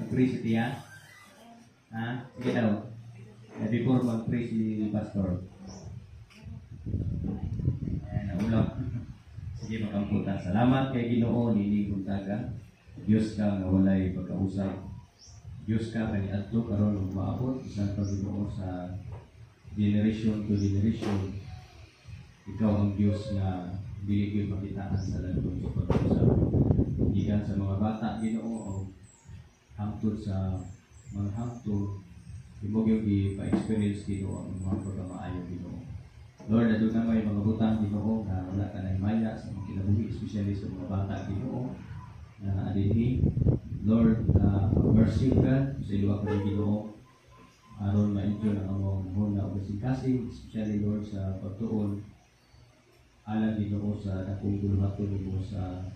mag-pray si Tia? Ha? Sige daw. Before mag-pray si Pastor. Ayan, naulap. Sige, makamputa. Salamat kay Ginoo, nini buntaga. Diyos ka nga walay pagkausap. Diyos ka kani adto karon umaabot sa Ginoo sa generation to generation. Ikaw ang Diyos na dili gyud makitaan sa ladtong sa pag-usap. Gikan sa mga bata Ginoo o hangtod sa mga hangtod imo gyud ipa-experience Ginoo ang mga pagkamaayo Ginoo. Lord, adto na may mga butang Ginoo na wala ka na himaya sa mga kinabuhi, especially sa mga bata Ginoo na adinhi. Lord, mercy God sa iluwa ka Ginoo aron ma-enjoy ang among huna o kasing-kasing, especially Lord sa pagtuon alam Ginoo sa dakong guluhaton nimo sa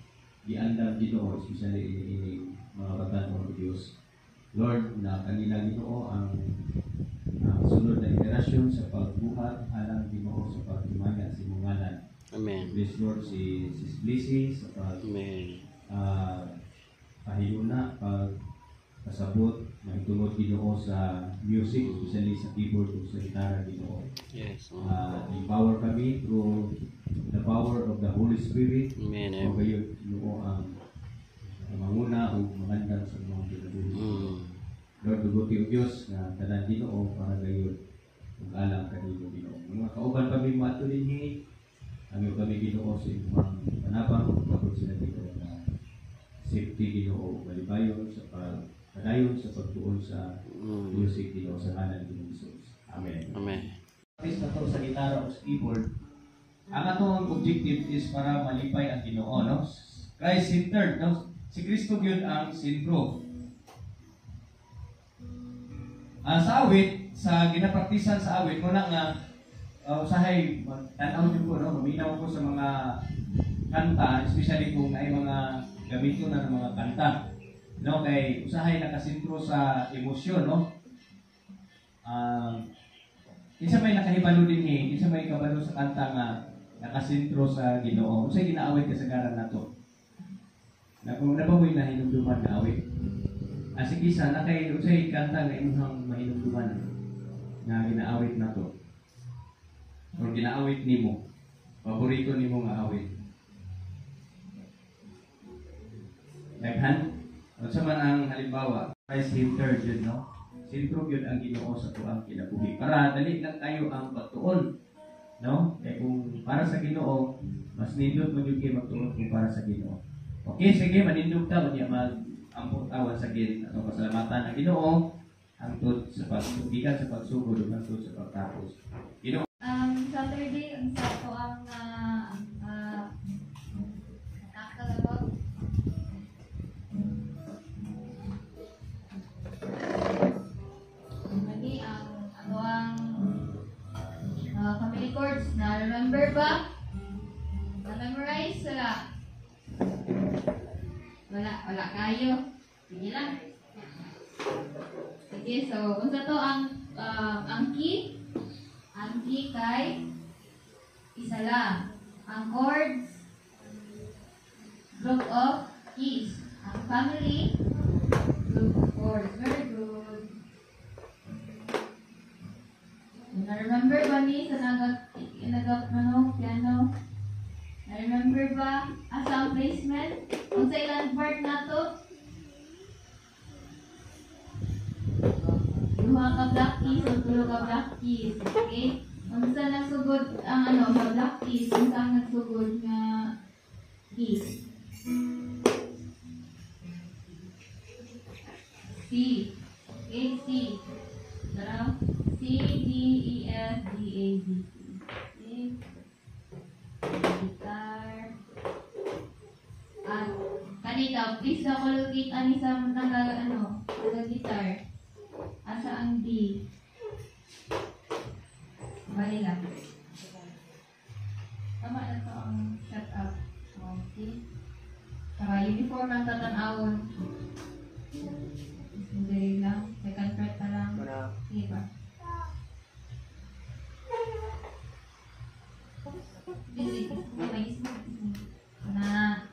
giandam Ginoo, especially ini mga batan ng Dios. Lord, na kanila Ginoo ang sunod na iterasyon sa pagbuhat alam Ginoo sa pagtimaya sa imong ngalan. Amen. Bless Lord si Blessy sa pag pahiluna, pasabot ng tungod Ginoo sa music, especially sa keyboard o sa gitara Ginoo. Yes. Empower kami through the power of the Holy Spirit. Amen. O kayo Ginoo ang manguna o magandang sa mga kinabuhi. Lord, duguti o Diyos na tanan Ginoo para kayo mag-alang kanino Ginoo. Mga kauban kami mato dinhi, kami Ginoo sa imong panabang kapag sila Ginoo na safety Ginoo, malibayon sa padayon sa pagtuon sa music Ginoo sa ngalan ni Jesus. Amen. Amen. Practice na to sa gitara o sa keyboard. Ang atong objective is para malipay ang Ginoo, no? Christ-centered, no? Si Kristo yun ang sentro. Sa awit, sa ginapraktisan sa awit, muna nga usahay, tanaw nyo po, no? Maminaw ko sa mga kanta, especially kung ay mga gamito na ng mga kanta. No, kay usahay nakasentro sa emosyon, no? Kinsa may nakahibalo din kinsa may kabalo sa kanta nga nakasentro sa Ginoo. Unsay ginaawit kasagaran nato? Na kung nababoy na hinumduman na awit. Sige sana kay unsay kanta nga imong mahinumduman nga ginaawit nato. O ginaawit nimo. Paborito nimo nga awit. Naghan? Sa man ang halimbawa, Christ-centered yun, no? Sentro yun ang Ginoo sa tuang kinabuhi. Para dali lang tayo ang pagtuon, no? Kaya kung para sa Ginoo, mas nindot mo yung magtuon kung para sa Ginoo. Okay, sige, manindog ta, niya mag-ampot awan sa Ginoo. Atong pasalamatan ang Ginoo, hangtod sa pagsubigan, sa pagsugod, hangtod sa pagtapos. Ginoo. Saturday, ang sa ito ang nakakalabot. Family chords na remember ba? Na-memorize? Wala kayo. Sige lang. Sige, so unsa to ang key? Ang key kay isa lang. Ang chords, group of keys. Ang family, group of chords. Very good. Na-remember ba ni sa piano? Na-remember ba asa ang placement? Kung sa ilang part na to? Duha ka black keys o tulo ka black keys. Okay? Kung sa nagsugod ang sa black keys, kung sa ang nagsugod nga keys. C. Okay, C. Tara. C, D, E, F, G, A, B, C. Guitar. Kanina, please na locate ani sa taga guitar. Asa ang D? Bali lang. Tama na ito ang setup. Okay. Saka uniform ang tatanawon. Hindi lang. Second fret pa lang. Sige ba? Busy. May na.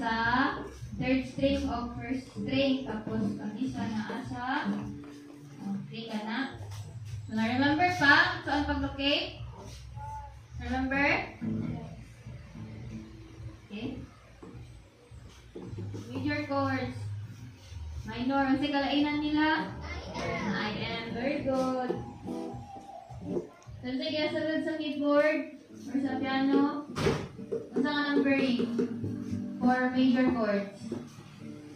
sa third string o first string. Tapos ang isa naa sa okay ka na. So na-remember pa? So ang pag-locate? Remember? Okay. Major chords. Minor. Ang kalainan nila? I am. Very good. So sige, sunod sa keyboard or sa piano. Unsa ka numbering for major chords?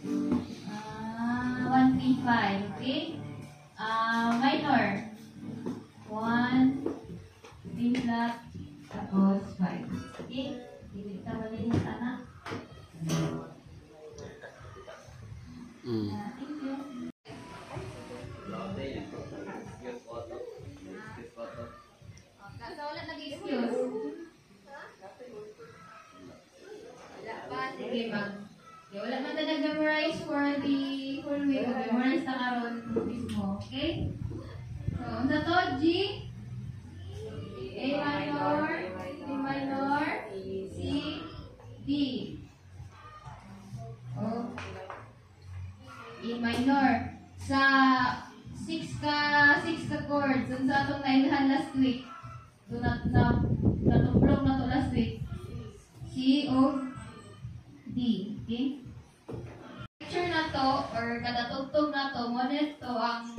1, 3, 5. Okay? Minor. 1, 3 flat, tapos 5. Okay? Hindi ka malinis, anak. Thank you. So, wala nag-excuse. Wala pa. Sige, wala man na nag-memorize for the whole week. Memorize na karon mismo. Okay? So, sa to, G, A minor, D minor, C, D. Oh. E minor. Sa 6 ka chords, dun sa atong nailhan last week. Doon natublog na to last week. C o D. Okay? Picture na to, or kada tugtog na to, monet to ang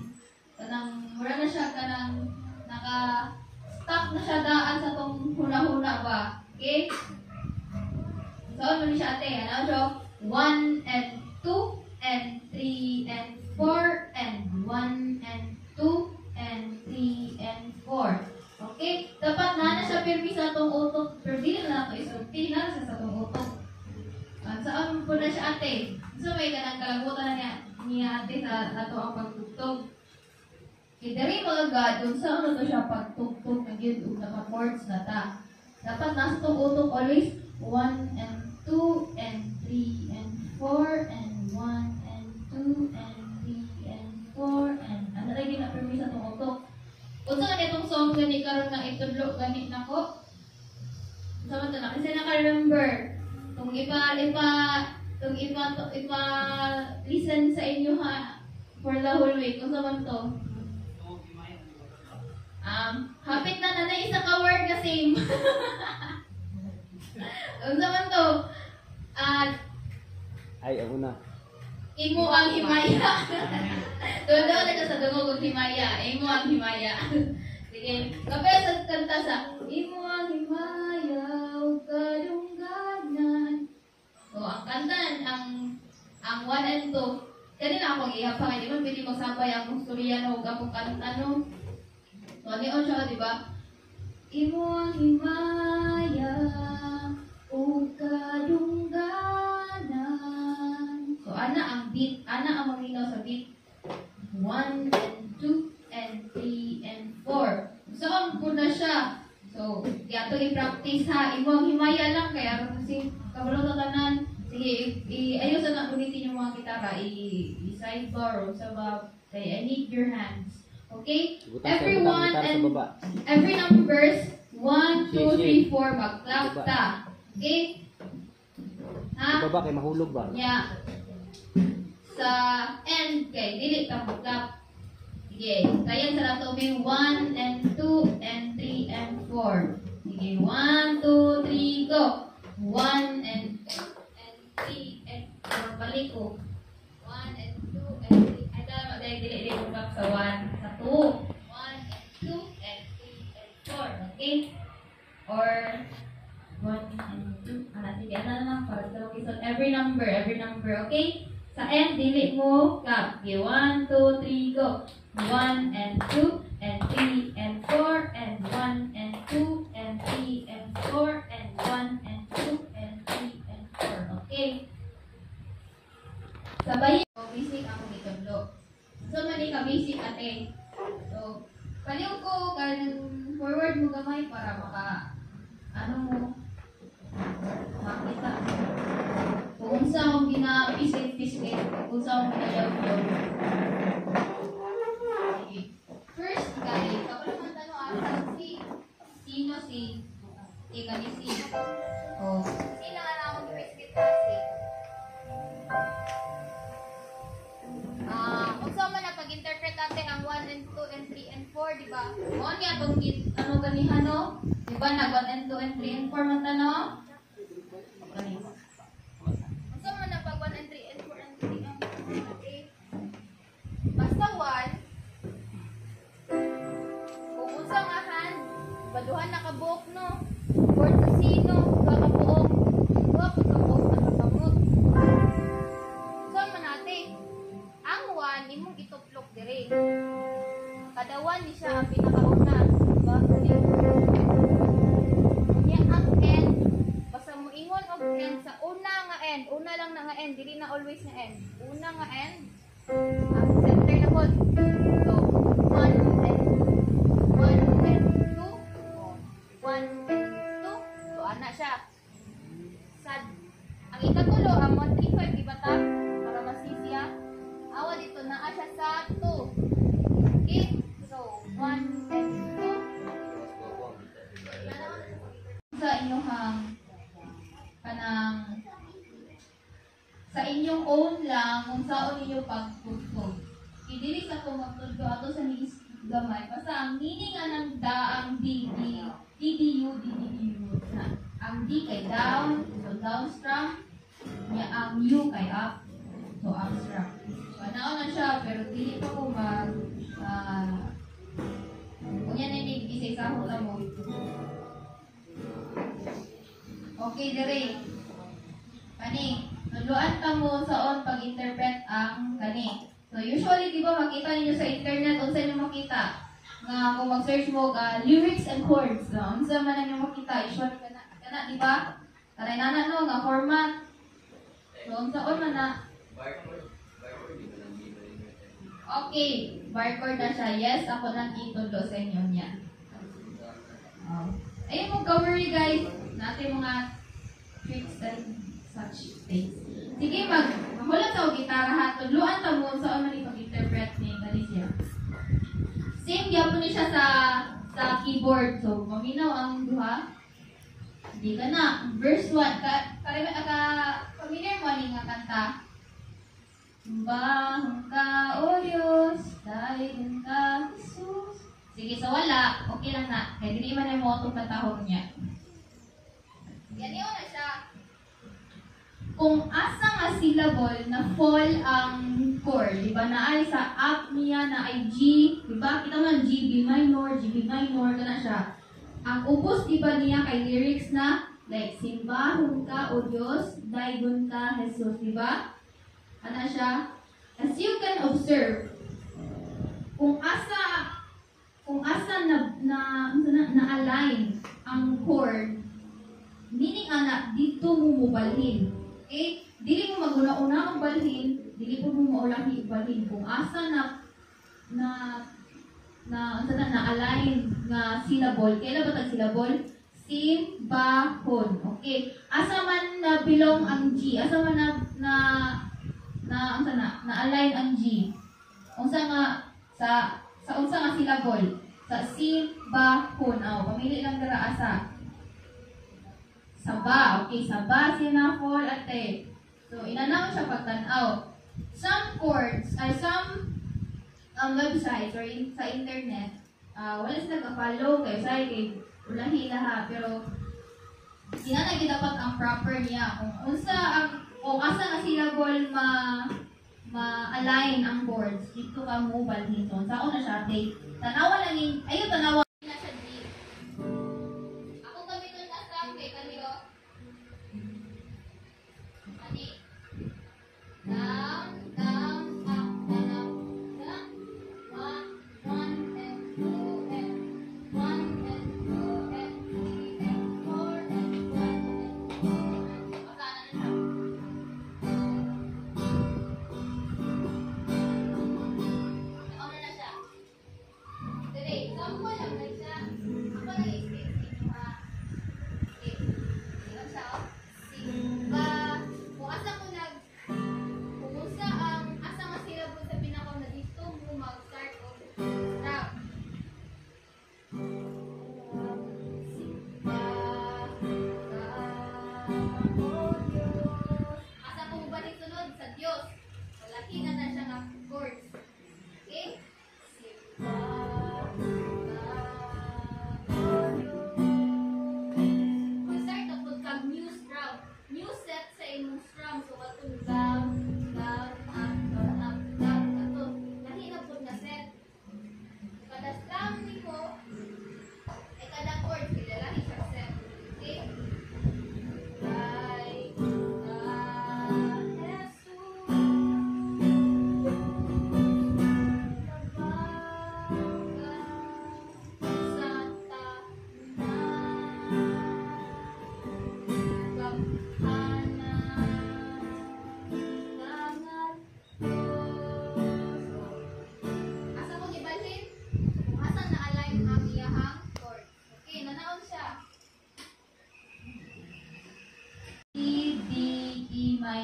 mura na siya kanang naka-stop na siya daan sa tong hula-hula ba. Okay? So, ano siya ate? Ano siya? 1 and 2 and 3 and 4 and 1 and 2 and 3 and 4. Okay? Dapat na siya pirmi sa itong utok. Pero di na ito isulti na sa itong utok. Saan po na siya ate? So may kanang kalagutan na niya ate sa ato ang pagtugtog. Dari mga God, kung saan na ito siya pagtugtog na yun, naka-chords na ta. Dapat nasa itong utok always 1 and 2 and 3 and 4 and 1 and 2 and 3 and 4 and ano lagi na pirmi sa itong utok. Kung saan itong song gani karon nga itudlo gani nako. Sama to na kasi naka-remember. Kung ipa listen sa inyo ha for the whole week. Kung saan to? Hapit na nanay isa ka word na same. Kung saan to? Ay, ako na. Imo ang himaya. Doon na siya sa dungog ng himaya. Imo ang himaya. Sige. Kapag sa kanta sa Imo ang himaya, huwag kadungganan. So, ang kanta, ang 1 and 2, kanina akong ihapang, hindi man pwede magsambay akong storya no, huwag akong kanta no. So, ano yun siya, di ba? Imo ang himaya, huwag kadungganan. So, ana ang beat, ana ang maminaw sa beat. 1 and 2 and 3 and 4. So, ang puna siya. So, yato i-practice ha. Imo ang himaya lang, kaya kasi kabalo na tanan. Sige, ayos na ulitin yung mga gitara. I-sidebar o sa bab. Kaya I need your hands. Okay? Everyone and every numbers 1, 2, 3, 4 mag-clap ta. Okay? Ha? Sa baba kay mahulog ba? Yeah. Sa end kay dili ta mag-clap. Sige, kaya sa lato may 1 and 2 and 3 and 4. Sige, 1, 2, 3, go. 1 and 3 and 4 balik ko. 1 and 2 and 3. Ay tama dahil dili mag-clap sa 1, sa 2. 1 and 2 and 3 and 4. Okay? Or 1 and 2. Sige, ano naman para sa location. Every number, okay? Sa end, dili mo clap. Okay, 1, 2, 3, go. 1 and 2 and 3 and 4 and 1 and 2 and 3 and 4 and 1 and 2 and 3 and 4. Okay? Sabay ko, basic ako dito, blo. So, mali ka basic ate. So, paliw ko, forward mo gamay para maka, mo, makita. Kung unsa akong gina-pisit-pisit, kung unsa akong ginayaw-yaw. First, guys, kapag naman tanong sino si Ika ni si? O, sino nga na akong pisit-pisit? ba na 1 and 2 and 3 and 4 man tanong? So man na pag 1 and 3 and 4 and 3 and 8. Basta 1. Kung unsa nga hand, baduhan na kabuok no. Chord sa sino, duha ka buok. Duha ka buok na kakamot. So man natin. Ang 1 imong ituplok dire. Kada 1 ni siya ang pinakauna. Diba? Kaya ang end, basta mo ingon og end sa una nga end. Una lang na nga end, dili na always na end. Una nga end. Ang center na po. So, 1 and 2. 1 and 2. 1 and 2. So, ana siya. Sad. Ang ikatulo, ang 1, 3, 5, diba ta? Para masisya. Awa dito, naa siya sa 2. Okay? So, 1 and 2. Sa inyong kanang sa inyong own lang kung saan ninyo pagtugtog. Dili sa kung magtugtog ato sa niis gamay. Basta ang meaning ng daang DDU na. Ang D kay down, so down strum. Ang U kay up, so up strum. So, naon na siya, pero dili pa ko kung yan ay isa-isa ko lang mo. Okay, dire. Kani, tuluan ta mo sa pag-interpret ang kani. So, usually, di ba, makita ninyo sa internet, unsa niyo makita? Nga, kung mag-search mo, lyrics and chords. No? Unsa man ang makita, usually, kana, di ba? Kanay nana, no, nga format. So, unsa man na? Okay, barcode na siya. Yes, ako nang itulo sa inyo niya. Ayun mong covery, guys. Natin mga tricks and such things. Sige, mahulat sa gitara ha. Tudluan ta mo sa ano ni pag-interpret ni Alicia. Same gyapon ni siya sa keyboard. So, maminaw ang duha. Hindi ka na. Verse 1. Familiar mo ni nga kanta. Bahang ka, O Diyos, dahil ka, Jesus. Sige, so wala. Okay lang na. Kaya hindi man yung motong katahon niya. Yan yun na siya. Kung asa nga syllable na fall ang chord, di ba? Na ay sa up niya, na ay G, di ba? Kita man G, B minor, ka na siya. Ang upos, di ba niya kay lyrics na, like, simbahon ka, O Diyos, daigon ka, Jesus, di ba? Ano siya? As you can observe, kung asa na-align ang chord, meaning anak, dito mo mubalhin. Okay? Dili mo maguna-una ang balhin, dili po mo maulahi balhin. Kung asa na-align nga syllable, kailan ba tag syllable? Simbahon. Okay? Asa man na bilong ang G, asa man na-align ang G. Unsa nga sa unsa nga syllable? Sa simbahon. Pamili lang dara asa. Saba. Okay, saba sinafol ate. So, inanaw siya pagtanaw. Some chords, ay some websites or sa internet, wala sila ka-follow kayo sa kay ulahi lahat. Pero, sinanagi dapat ang proper niya. Kung asa nga syllable ma-align ang chords, dito ka mo balhin. So, saan na siya ate? Tanawa lang yun. Ayun, tanawa. Down, down, up, down, up, down. 1 and 2 and 1 and 2 and 3 and 4 and 1 and 2 and basta na siya. Nauna na siya. Dire, sample lang na siya. Ako nag-explain sa inyo ha. Okay. Tingnan siya o. Simba. Kung asa ko asa nga syllable sa pinakaw na dito mo mag-start o stop. Simba ka, O Diyos. Asa ko mo balik sunod sa Diyos. Malaki na siya nga chords. Okay? Simba ka, O Diyos.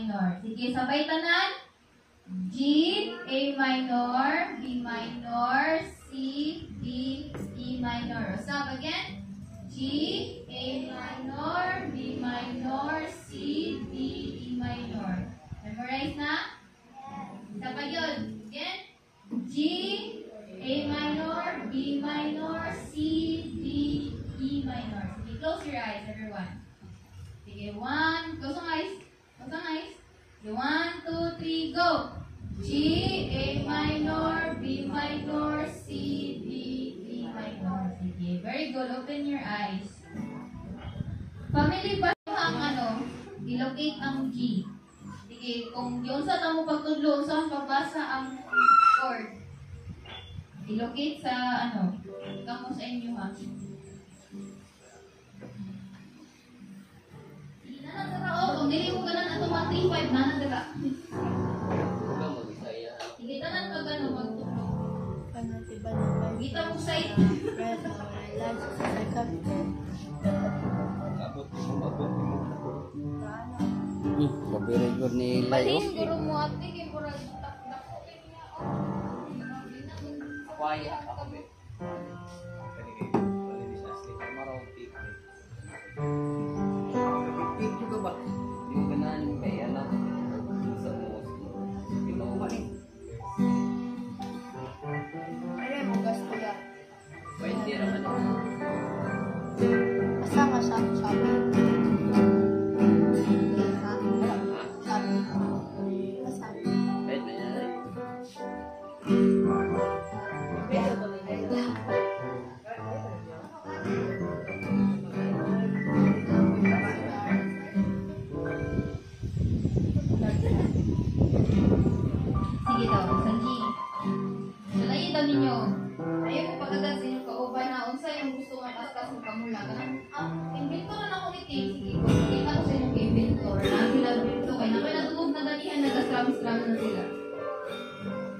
minor. Sige, sabay tanan. G, A minor, B minor, C, D, E minor. Stop again. G, A minor, B minor, C, D, E minor. Memorize na? Isa pa yun. Again. G, A minor, B minor, C, D, E minor. Sige, close your eyes, everyone. Sige, one. Close ang eyes. Close ang eyes. Sige, 1, 2, 3, go! G, A minor, B minor, C, D, E minor. Sige, very good. Open your eyes. Family ba ang ilocate ang G? Sige, kung yung sa tamo pagtudlo, saan pabasa ang chord? Ilocate sa kamo sa inyo ha. Kung dili mo ganan ato 135 na nagdala. Sige tanan pag magtulog. Kita mo sa Very good ni Lai. Palin guru mo ate kay pura tak-dakotin niya. Waya ako be. Juga ba? Yung ganan may anak sa mo. Imo ba ni? Ay, mo gasto ya. Pwede naman. Kasama sa sabi. Sabi. Sabi. Pwede na. Sige daw, Sanji. Sulayin daw ninyo. Ayaw ko pag-agad sa inyo kaubay na unsa yung gusto nga kaskas ng kamula. Kanang, inventor na ako ni Kate. Sige ko, sige ako sa inyong inventor. Na sila dito kay namin natugog na dalihan, nag-asram-sram na sila.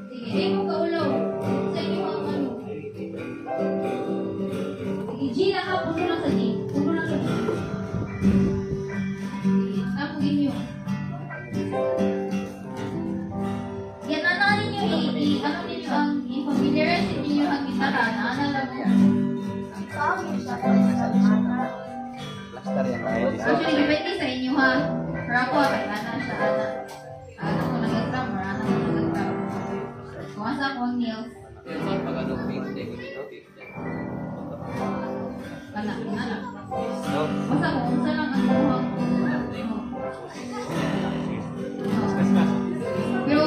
Sige, ayaw mo kaulaw. Sa inyo ang Sige, G na ka. Puno lang sa G. Puno lang sa G. Sige, tapugin nyo. Yan, ano ninyo ano ninyo ang i-familiarize ninyo ang gitara na lang mo. Plaster yan ay. Actually, depende sa inyo ha. Pero ako, ana siya, ana. Ano ko nag-exam or ana ko nag-exam. Kung asa ko ang nails, Yung pag ano fix day ko dito. ana. No. Basta ko, unsa lang ang buhang ko. Pero,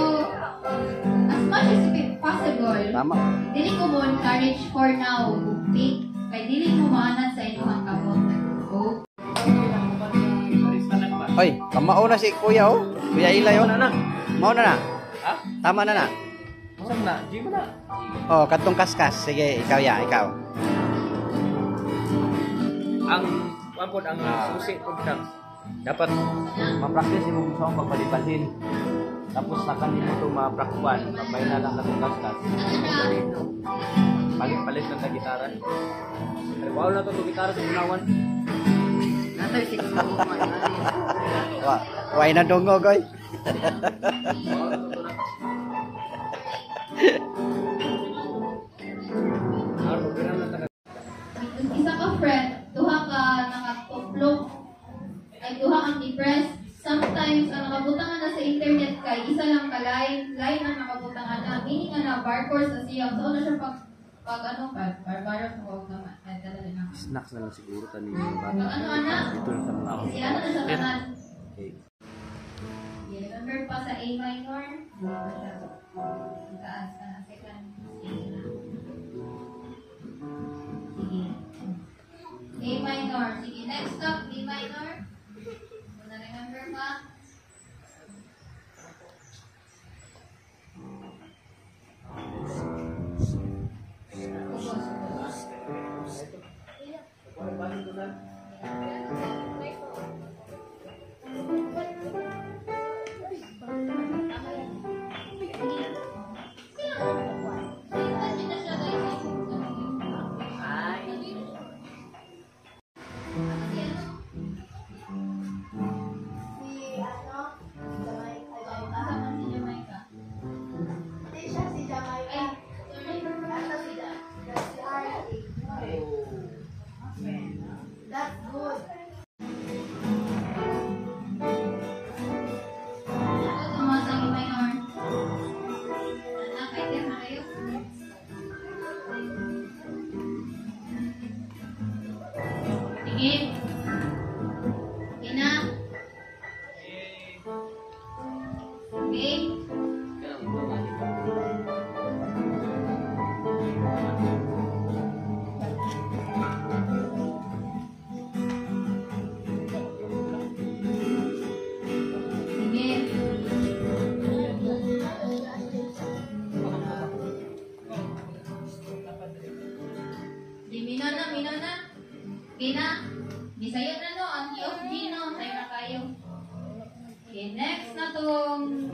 as much as possible, Tama. dili ko mo encourage for now, pick, kay dili mo maanad sa inyong kamot. Go. Oy, kamao na si Kuya oh. Kuya Ilay oh. Mao na na. Ha? Tama na na. Saan na? Di mo na. Oh, katong kaskas. Sige, ikaw ya, ikaw. Ang wampod ang susi po siya. Dapat ma-practice mo sa akong pagpalipalhin. Tapos na kanino ito ma-praktuan. Pagmay na lang natong kaskas. Palit-palit lang sa gitara. Pero wow na ito itong gitara sa unawan. Why na dungog oy. Isa ka friend, duha ka nakatuplok, ay duha kang depressed. Sometimes, ang nakabutangan na sa internet kay isa lang ka line ang nakabutangan na. Meaning nga na, bar course na siya. So, na siya pag barbaro sa huwag naman. Snacks na lang siguro tani. Pag ano, anak? Dito lang sa mga ako. Sila na sa tanan. Okay. Remember pa sa A minor? Ang taas, second. Sige. A minor. Sige, next stop, B minor. Kung na-remember pa. Okay? Sige. Di mino na. Okay na. Di sayo na no, ang key of G no, sayo na kayo. Okay, next na tong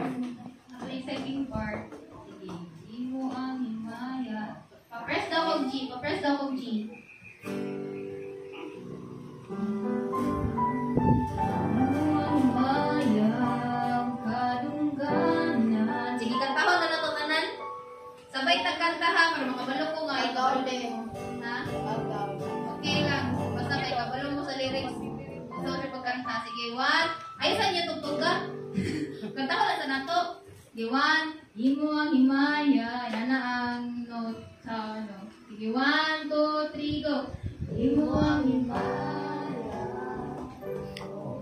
exciting part. Sige, imo ang himaya. Pa-press daw kong G, pa-press daw kong G. Imo ang himaya, kadungganan. Sige, kantahon na nato tanan. Sabay tagkanta ha, para makabalo ko nga ito. Ha? Okay lang. Basta may kabalo mo sa lyrics. Sa order pagkanta. Sige, 1. Ay, saan niya tugtog ka? Kanta ko lang sa nato. Sige, 1. Imo ang himaya. Yan na ang note sa ano. Sige, 1, 2, 3, go. Imo ang himaya.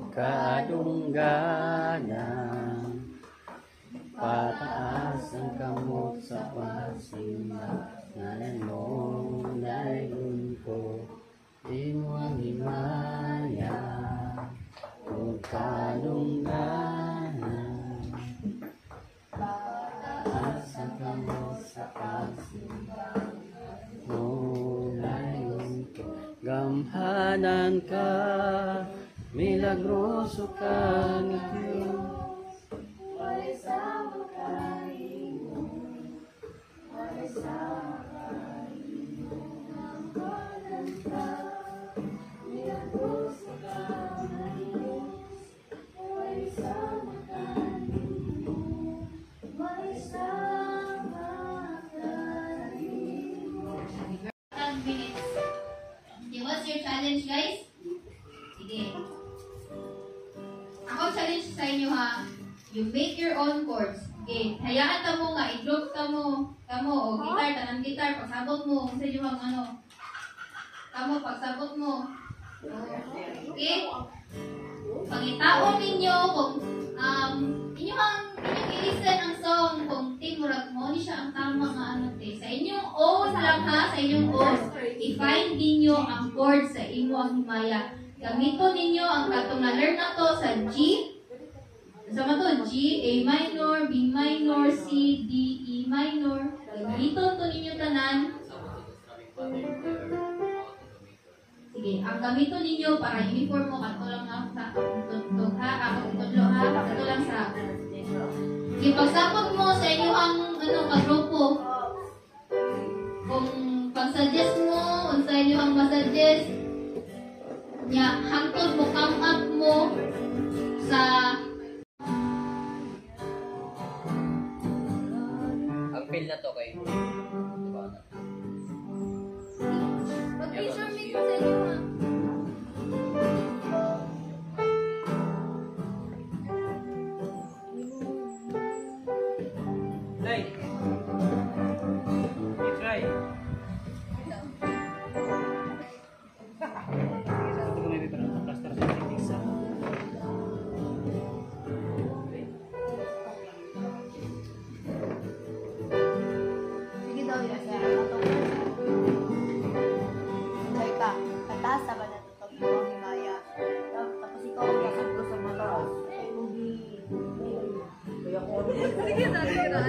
Kadungganan, pataas ang kamot sa pasimbahan mo, dayon ko, imo ang himaya, o kadungganan, pataas ang kamot sa pasimbahan mo, dayon ko, gamhanan ka, milagroso ka ng Diyos. Minutes. Okay, what's your challenge, guys? Sige. Ako challenge sa inyo ha. You make your own chords. Okay, hayaan ka mo nga, i-group ka mo, o gitar, tanang gitar, pagsabot mo, kung sa inyo ang ano. Kamo, pagsabot mo. Okay? Pangitaon ninyo kung inyong i-listen ang song kung timurag mo, ni siya ang tama nga ano te. Sa inyong own lang ha, sa inyong own. I-find ninyo ang chord sa imo ang himaya. Gamiton ninyo ang katong na-learn na to sa G. Sama to, G, A minor, B minor, C, D, E minor. Gamiton to ninyo tanan. Sige, ang gamiton ninyo para uniform mo, kato lang ako sa tuntog ha, ako tutlo ha, kato lang sa yung pagsapag mo sa inyo ang ano, kagrupo. Kung pag-suggest mo, kung sa inyo ang masuggest, nya, hangtod mo, come up mo sa Ang feel na to kay diba? pag-picture me ko sa inyo ha. Try. Try. Ito may parang plaster sa isa. Sige daw yun. Enjoy ka. Kataas na ba na ito? Pag ikaw ang himaya. Tapos ikaw ang kasal ko sa mataas. Kaya ko. Sige na, sige na.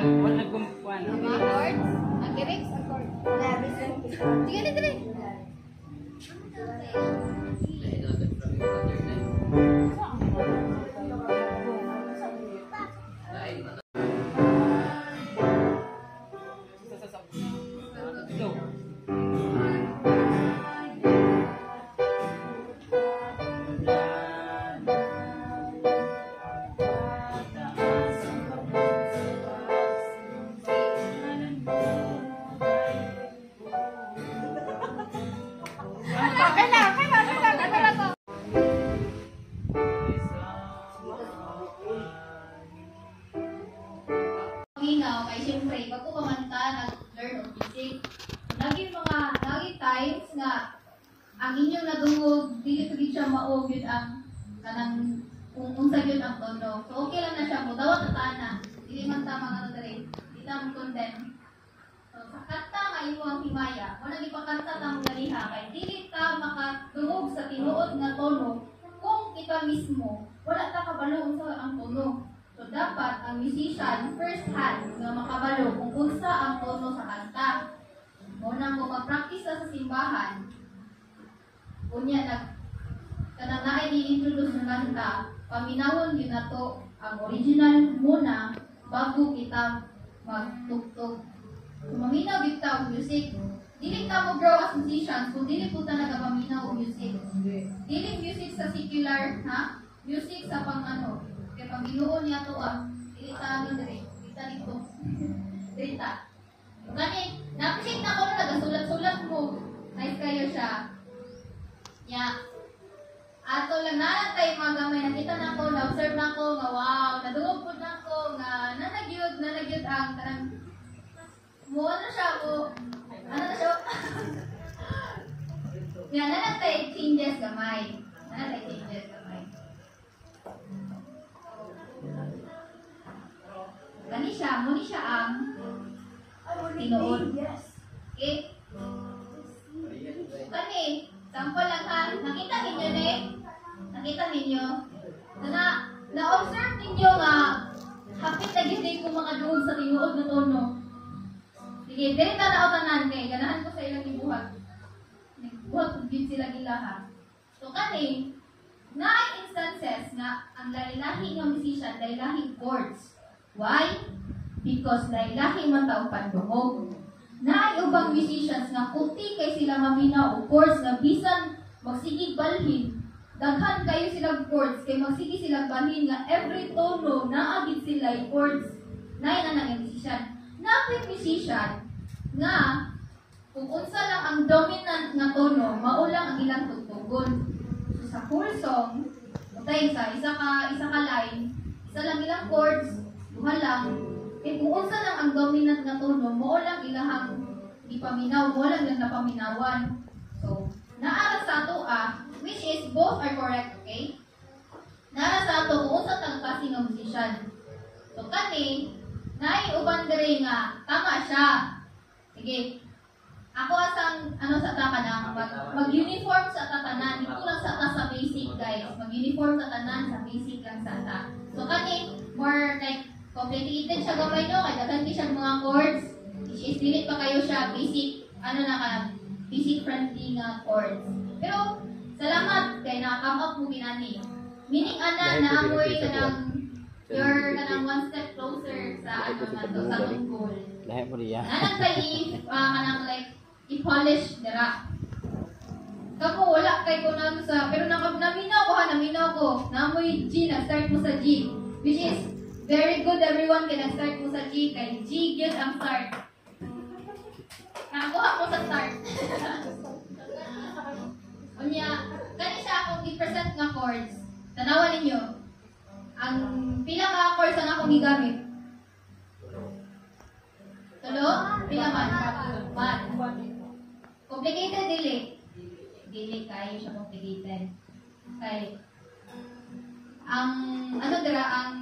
Wala gumpuan. Ang mga chords, ang lyrics, ang chords. Sige, dali, dali. music. Lagi times nga ang inyong nadungog dili ko siya mao gyud ang kanang kung unsa gyud ang tono. So okay lang na siya mo dawat ta na. Dili man tama nga diri. Di ta mo condemn. So sa kanta nga imo ang himaya, mo nang ipakanta ta mo ganiha kay dili ta makadungog sa tinuod nga tono kung kita mismo wala ta kabalo unsa ang tono. So dapat ang musician first hand nga makabalo kung unsa ang tono sa kanta. Muna mo mag-practice sa simbahan. Unya kanang naay ni-introduce ng kanta, paminawon yun na to ang original muna bago kita magtugtog. Kung maminaw kita og music, dili ta mo grow as musicians kung dili po ta nagapaminaw og music. Dili music sa secular, ha? Music sa pang ano, kaya pag Ginoo niya to dili ta ano dire, dili ta dito. Dili ta. Gani, na-appreciate na ko na nagasulat-sulat mo. Nice kayo siya. Ato lang nalang tayo mga gamay. Nakita na ko, na-observe na ko, nga wow, nadungog po na ko, nga nanagyod ang tarang mo, ano siya mo, ano na siya nga nalang tayo changes gamay. Gani siya, muni siya ang tinuod. Okay? Kani, sample lang ha. Nakita ninyo ne? Nakita ninyo? Na-observe ninyo nga hapit na gindi ko mga duog sa tinuod na tono. Sige, dili ta na tanan kay ganahan ko sa ilang ibuhat. Nagbuhat ko gid sila gilaha. So kani, na instances nga ang lahi-lahi nga musician, lahi-lahi chords. Why? Because lahi-lahi man tao pandungog. Naay ubang musicians nga kuti kay sila maminaw o chords nga bisan magsigig balhin. Daghan kayo silang chords kay magsige silang balhin nga every tono naagid sila yung chords. Naay na nang musician. Napit musician nga kung unsa lang ang dominant nga tono, mao lang ang ilang tugtugon. So, sa whole song, okay, isa ka line, isa lang ilang chords, duha lang. Eh kung unsa lang ang dominant nga tono, mo lang ilahang ipaminaw, mo lang lang napaminawan. So, naara sa ato which is both are correct, okay? Naara sa ato kung unsa tang klase nga musician. So kani, naay uban diri nga tama siya. Sige. Ako asang ano sa ta kanang mag-uniform sa tatanan, dito lang sa ta sa basic guys. Mag-uniform sa tanan sa basic lang sa ta. So kani more like complicated siya gamay no, kaya daghan siya mga chords. Which is dili pa kayo siya basic, ano na ka, basic friendly nga chords. Pero, salamat kay na-come up mo ginani. Meaning ana na amoy kanang you're kanang one step closer sa ano na to, sa goal. Lahat mo riya. Nanang kay kanang like i-polish dira. Kapo wala kay ko nang sa pero naminaw ko. Namoy G, nag-start mo sa G, which is very good everyone kay nag-start mo sa G kay G gyud ang start. Nakakuha ko sa start. Unya, kani siya akong i-present nga chords. Tanawan ninyo. Ang pila ka chords ang akong gigamit. Tulo? Pila man? Man. Complicated dili. Dili kayo siya complicated. Kay ang ano dira ang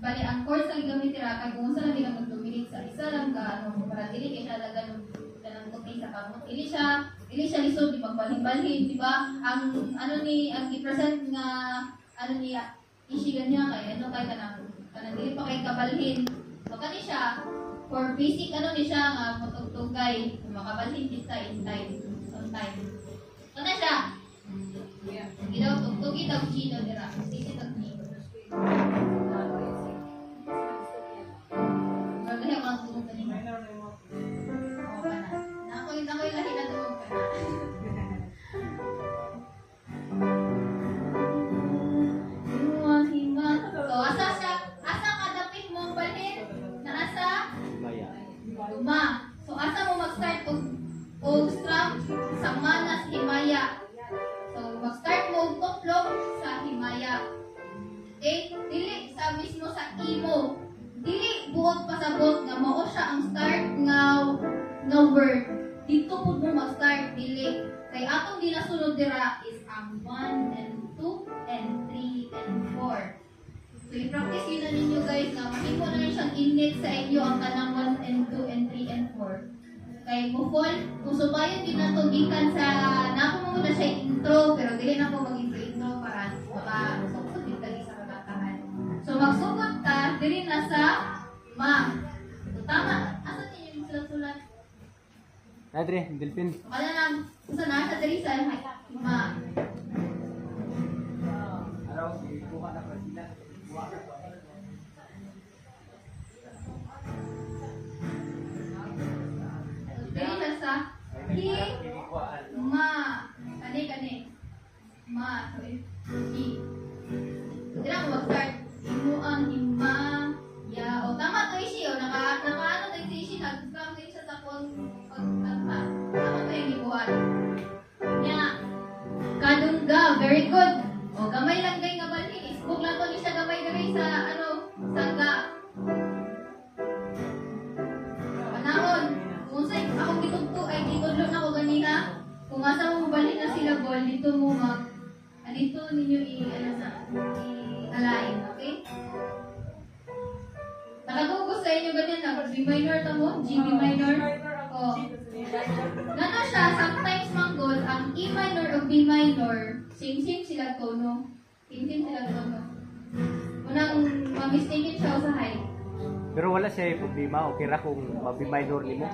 bali ang chords na gigamit dira kay kung saan lang mag-dominate sa isa lang ka ano para dili kay siya dagan ng tupi sa kamot. Dili siya lisod di magbalhin-balhin, di ba? Ang ano ni ang i-present nga ano niya isigan niya kay ano kay kanang dili pa kay kabalhin. So kani siya for basic ano ni siya nga motugtog kay makabalhin kita in time on time. Kana siya. Gidaw tugtugi daw chino dira. Sisi tag ni. Bagay ang tugtog ni. Nakoy lahi na tugtog ka na. So asa kadapit mo balhin? Na asa? Luma. So asa mo mag-start og strum sa manas himaya. So mag-start mo og tuplog sa himaya. Okay? Dili sa mismo sa imo. Dili buot pasabot nga mao siya ang start nga number dito po mo mag-start dili kay atong ginasunod dira is ang 1 and 2 and 3 and 4. So i-practice yun na ninyo guys na mahimo na rin siyang init sa inyo ang kanang 1 and 2 and 3 and 4. Kay mufol, kung subayon din nato gikan sa napo mo na siya intro pero dili na po mag-intro para makasugod din dali sa kabatahan. So magsugod ta diri na sa ma. So, tama. Asa ninyo sulat-sulat? Nadre, Delphin. Wala lang. Kung saan nasa diri sa ma. Araw, buka na sila. Diri na sa hi ma. Kani. Ma. So, hi. Dira mo mag-start. Himuang hima. Ya. O tama to ishi. O naka-ano to ishi. Nag-scam din siya sa pagtagpa. Tama to yung himuhan. Nya. Kadungga. Very good. O gamay lang kay nga balhin. Isbog lang to ni siya gamay diri sa sangga. Panahon. Kung sa'yo akong gitugto ay gitudlo na ko ganina. Kung asa mo balhin na sila ball, dito mo dito ninyo i-align, okay? Nakagugos sa inyo ganyan na B minor to mo, G, B minor. Oh. Gana siya, sometimes manggol, ang E minor o B minor, same sila tono. Same sila tono. Unang ma-mistaken siya sa height. Pero wala siya problema, okay ra kung mabi minor nimo.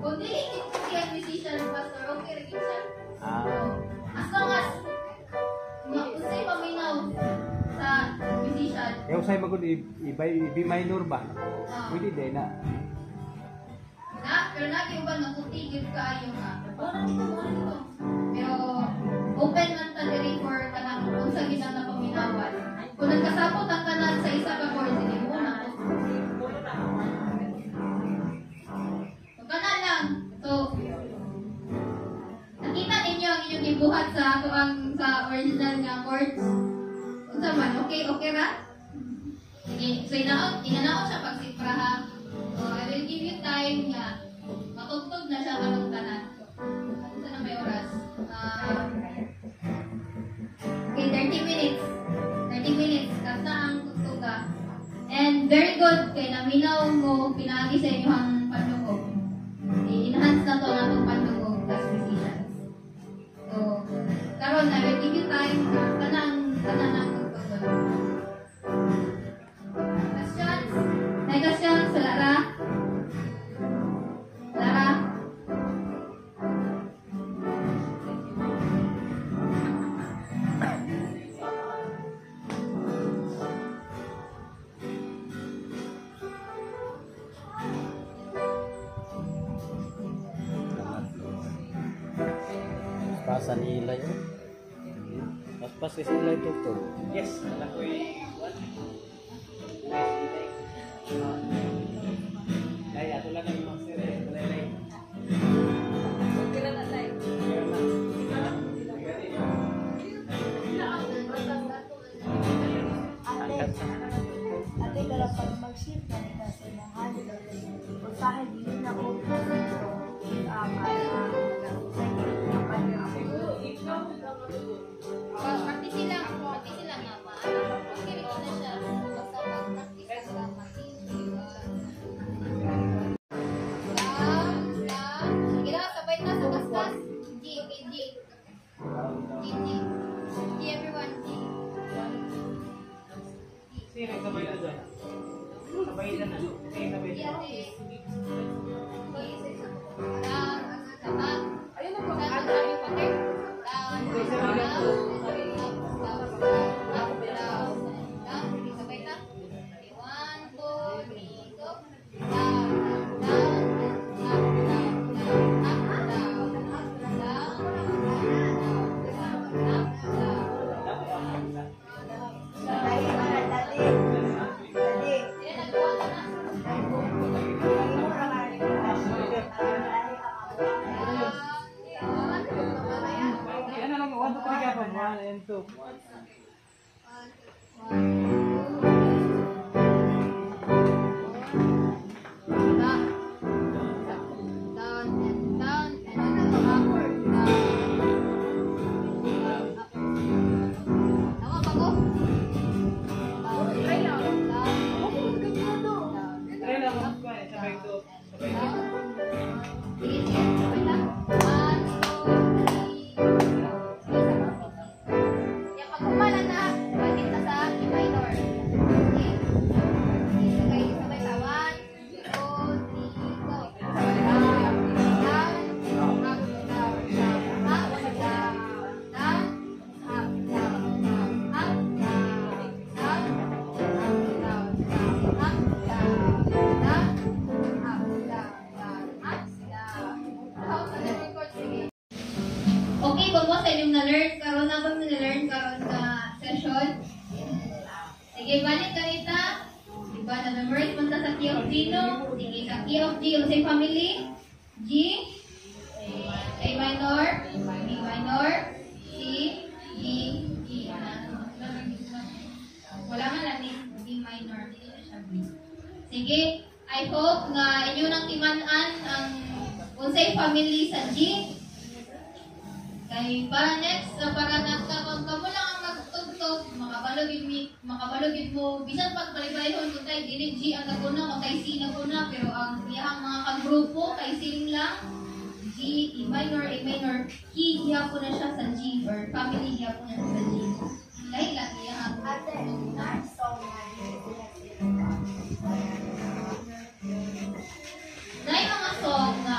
Kung dili siya musician, pastor, okay rin siya. Ah. As long as usay paminaw sa musician. Kaya usay magud i-B minor ba? Pwede din na. Pero lagi ba nakutigil ka yung pero open man ta diri for kanang unsa gid ang napaminawan. Kung nagkasapot ang kanan sa isa ka chord dili mo na to. So kanan lang. So nakita ninyo ang inyong gibuhat sa ato ang sa original nga chords. Unsa man okay ra? Sige, so inanaon siya pag sipra ha. So I will give you time nga matugtog na siya karong tanan. Unsa na may oras? Okay, 30 minutes. 30 minutes kasta ang tugtuga. And very good kay naminaw mo pinaagi sa inyo ang pandungog. I-enhance na to ang pandungog as musicians. So, karon I will give you time kanang ang tugtugon. Questions? May questions sa Lara? Lara? Pasan nila yun. Pas kasi nila ito to. Yes, alam ko Ay, ato lang ang master eh. Okay lang na like. Ate, kaya pag mag-shift na nila sa ilahan, usahin din na ko Practice lang nga ba? Okay rin na siya. Basta mag-practice lang Sige na, sabay na sa kaskas. G, okay, G. G, everyone, G. Sino sabay na doon? Sabay na na. Sabay G, na. ate. Ayun na po. Sabay na. 1, 2, 3, go. Ano lang, 1, 2, 3 ka pa. 1 and 2. Down. inyong na-learn karon na ba na-learn karon na session? Sige, balik kanita. Diba, na-memorize mo ta sa key of G, no? Sige, sa key of G, yung same family. G, A minor, B minor, C, D, E. Wala man lang B minor. Dito na siya B. Sige, I hope nga inyo nang timan-an ang unsay family sa G. Kay para next, para nagkakaroon ka mo lang ang magtugtog, makabalogin mo, bisan pagpalipalihon kung tayo, dili G ang naguna o tayo C naguna, pero ang iyang mga kagrupo, kay C lang, G, E minor, A minor, key, hiya po na siya sa G, or family, hiya po na siya sa G. Dahil lang, iyang Ate, next song na dahil mga song na,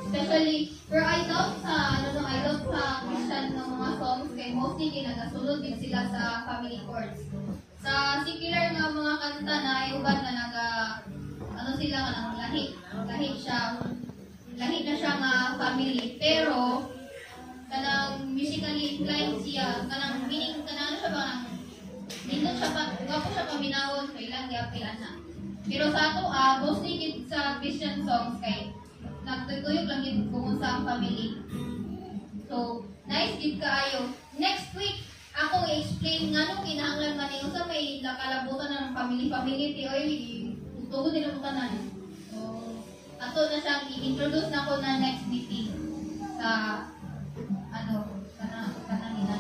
especially, pero I love sa Christian ng mga songs, kay mostly kinagasunod din sila sa family chords. Sa secular nga mga kanta na iuban na sila nga nang lahi na siya nga family, pero kanang musically inclined siya, kanang meaning, kanang ano siya ba, nindot siya pa, gapo siya paminawon, kailang giapilan na. Pero sa ato, mostly gid sa Christian songs kay nagtutuyog lang gid kung sa family. So, nice gid kaayo. Next week, ako i-explain nga nung kinahanglan nga niyo sa may nakalabutan ng family ti oy tugod nila mo tanan. So, ato na siyang i-introduce na ko na next meeting sa kanang nila.